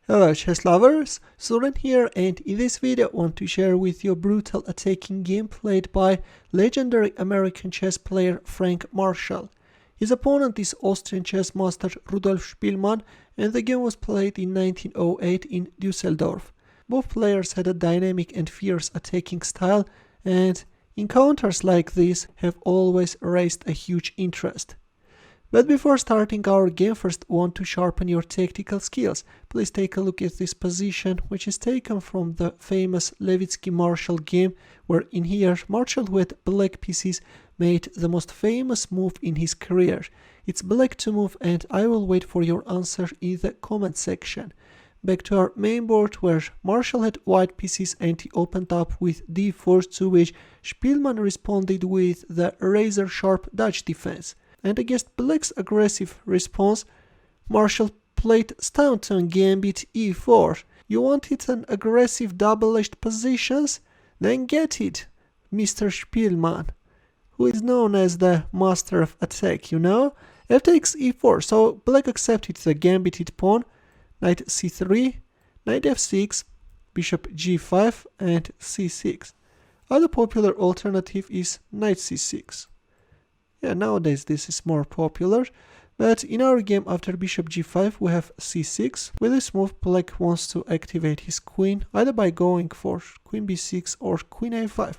Hello chess lovers, Suren here, and in this video I want to share with you a brutal attacking game played by legendary American chess player Frank Marshall. His opponent is Austrian chess master Rudolf Spielmann, and the game was played in 1908 in Duesseldorf. Both players had a dynamic and fierce attacking style, and encounters like this have always raised a huge interest. But before starting our game, first want to sharpen your tactical skills. Please take a look at this position, which is taken from the famous Levitsky-Marshall game, where in here Marshall, who had black pieces, made the most famous move in his career. It's black to move, and I will wait for your answer in the comment section. Back to our main board, where Marshall had white pieces and he opened up with d4, to which Spielmann responded with the razor-sharp Dutch defense. And against black's aggressive response, Marshall played Staunton Gambit e4. You wanted an aggressive double-edged positions? Then get it, Mr. Spielmann, who is known as the master of attack, you know? F takes e4, so black accepted the gambited pawn, knight c3, knight f6, bishop g5 and c6. Other popular alternative is knight c6. Yeah, nowadays this is more popular, but in our game after bishop g5 we have c6. With this move black wants to activate his queen, either by going for queen b6 or queen a5.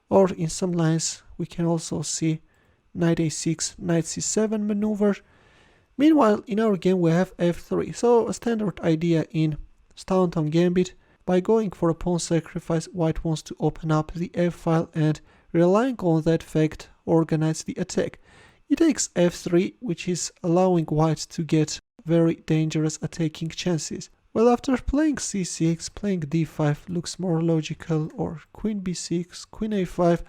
Or in some lines we can also see knight a6, knight c7 maneuver. Meanwhile in our game we have f3, so a standard idea in Staunton Gambit. By going for a pawn sacrifice, white wants to open up the f-file and, relying on that fact, organize the attack. He takes f3, which is allowing white to get very dangerous attacking chances. Well, after playing c6, playing d5 looks more logical, or queen b6, queen a5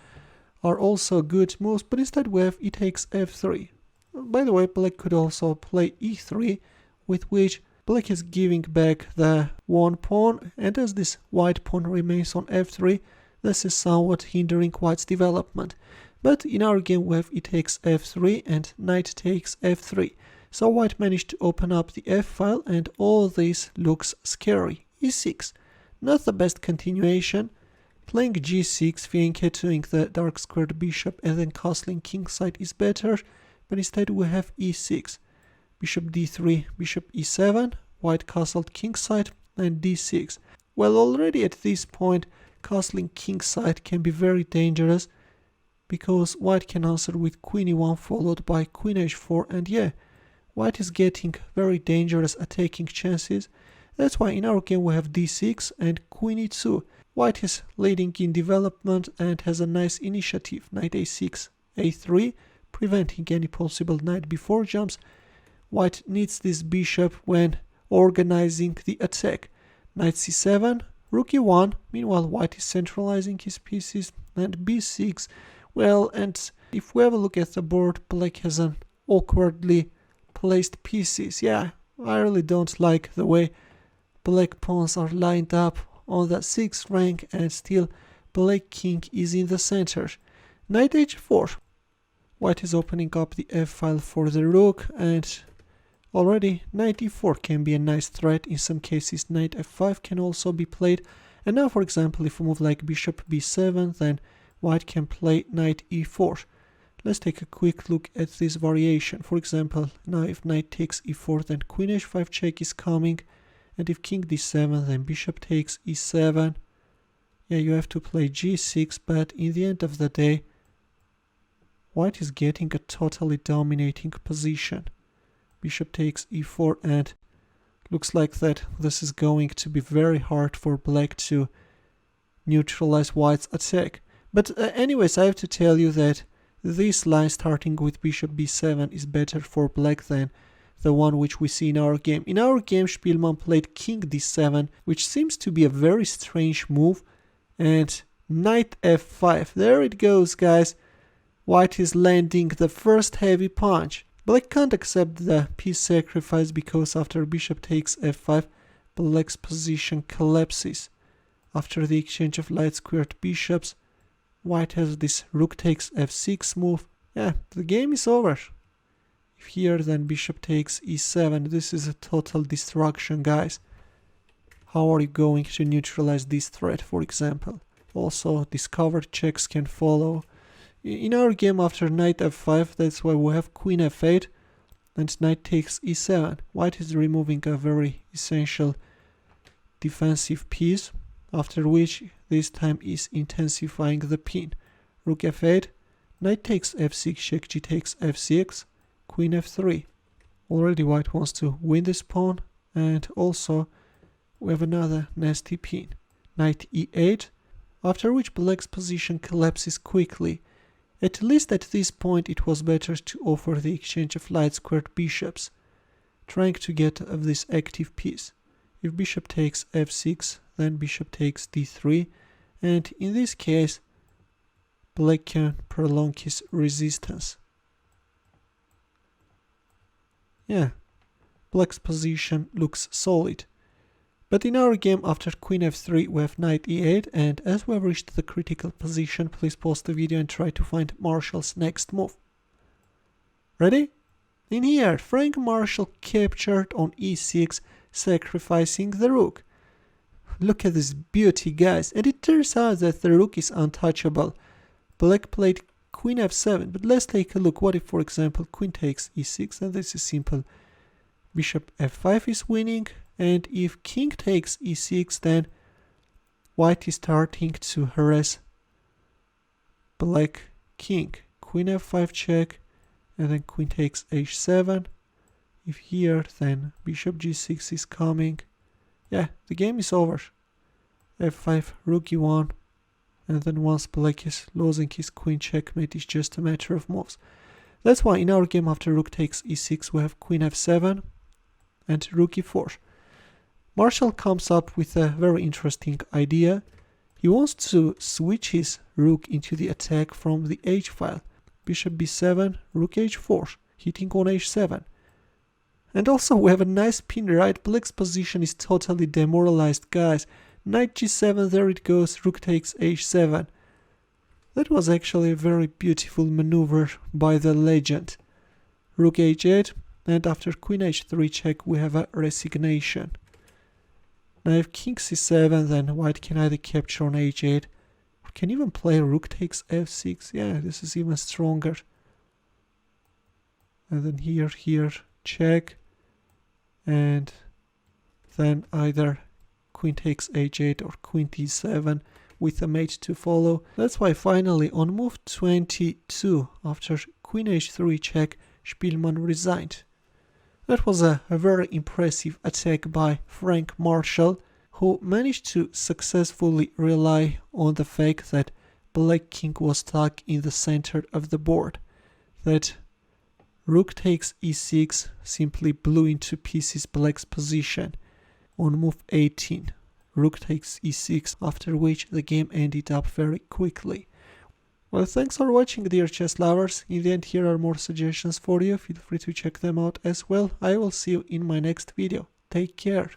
are also good moves, but instead we have e takes f3. By the way, black could also play e3, with which black is giving back the one pawn, and as this white pawn remains on f3, this is somewhat hindering white's development. But in our game we have e takes f3 and knight takes f3. So white managed to open up the f-file, and all this looks scary. e6, not the best continuation. Playing g6, fianchettoing the dark squared bishop and then castling kingside is better, but instead we have e6. Bishop d3, bishop e7, white castled kingside, and d6. Well, already at this point, castling kingside can be very dangerous, because white can answer with queen e1 followed by queen h4, and yeah, white is getting very dangerous attacking chances. That's why in our game we have d6 and queen e2. White is leading in development and has a nice initiative. Knight a6, a3, preventing any possible knight b4 jumps. White needs this bishop when organizing the attack. Knight c7, rook e1, meanwhile white is centralizing his pieces, and b6. Well, and if we have a look at the board, black has an awkwardly placed pieces. Yeah, I really don't like the way black pawns are lined up on the 6th rank, and still black king is in the center. Knight h4. White is opening up the f-file for the rook, and already knight e4 can be a nice threat. In some cases knight f5 can also be played. And now, for example, if we move like bishop b7, then white can play knight e4. Let's take a quick look at this variation. For example, now if knight takes e4, then queen h5 check is coming, and if king d7, then bishop takes e7. Yeah, you have to play g6, but in the end of the day, white is getting a totally dominating position. Bishop takes e4, and looks like that this is going to be very hard for black to neutralize white's attack. But anyways, I have to tell you that this line starting with bishop b7 is better for black than the one which we see in our game. In our game, Spielmann played king d7, which seems to be a very strange move, and knight f5. There it goes, guys. White is landing the first heavy punch. Black can't accept the piece sacrifice because after bishop takes f5, black's position collapses. After the exchange of light squared bishops, white has this rook takes f6 move. Yeah, the game is over. If here, then bishop takes e7. This is a total destruction, guys. How are you going to neutralize this threat, for example? Also, discovered checks can follow. In our game after knight f5, that's why we have queen f8 and knight takes e7. White is removing a very essential defensive piece, after which this time is intensifying the pin. Rook f8, knight takes f6, check, g takes f6, queen f3. Already white wants to win this pawn, and also we have another nasty pin. Knight e8, after which black's position collapses quickly. At least at this point it was better to offer the exchange of light-squared bishops, trying to get of this active piece. If bishop takes f6, then bishop takes d3, and in this case black can prolong his resistance. Yeah, black's position looks solid. But in our game after queen f3 we have knight e8, and as we have reached the critical position, please pause the video and try to find Marshal's next move. Ready? In here, Frank Marshal captured on e6, sacrificing the rook. Look at this beauty, guys, and it turns out that the rook is untouchable. Black played queen f7, but let's take a look. What if, for example, queen takes e6, and this is simple. Bishop f5 is winning. And if king takes e6, then white is starting to harass black king. Queen f5 check, and then queen takes h7. If here, then bishop g6 is coming. Yeah, the game is over. f5, rook e1, and then once black is losing his queen, checkmate is just a matter of moves. That's why in our game after rook takes e6 we have queen f7 and rook e4. Marshal comes up with a very interesting idea. He wants to switch his rook into the attack from the h file. Bishop b7, rook h4, hitting on h7. And also we have a nice pin, right? Black's position is totally demoralized, guys. Knight g7, there it goes, rook takes h7. That was actually a very beautiful maneuver by the legend. Rook h8, and after queen h3 check we have a resignation. Now if king c7, then white can either capture on h8, or can even play rook takes f6. Yeah, this is even stronger. And then here, check. And then either queen takes h8 or queen d7 with a mate to follow. That's why finally on move 22, after queen h3 check, Spielmann resigned. That was a very impressive attack by Frank Marshal, who managed to successfully rely on the fact that black king was stuck in the center of the board. That rook takes e6 simply blew into pieces black's position. On move 18, rook takes e6, after which the game ended up very quickly. Well, thanks for watching, dear chess lovers. In the end, here are more suggestions for you. Feel free to check them out as well. I will see you in my next video. Take care.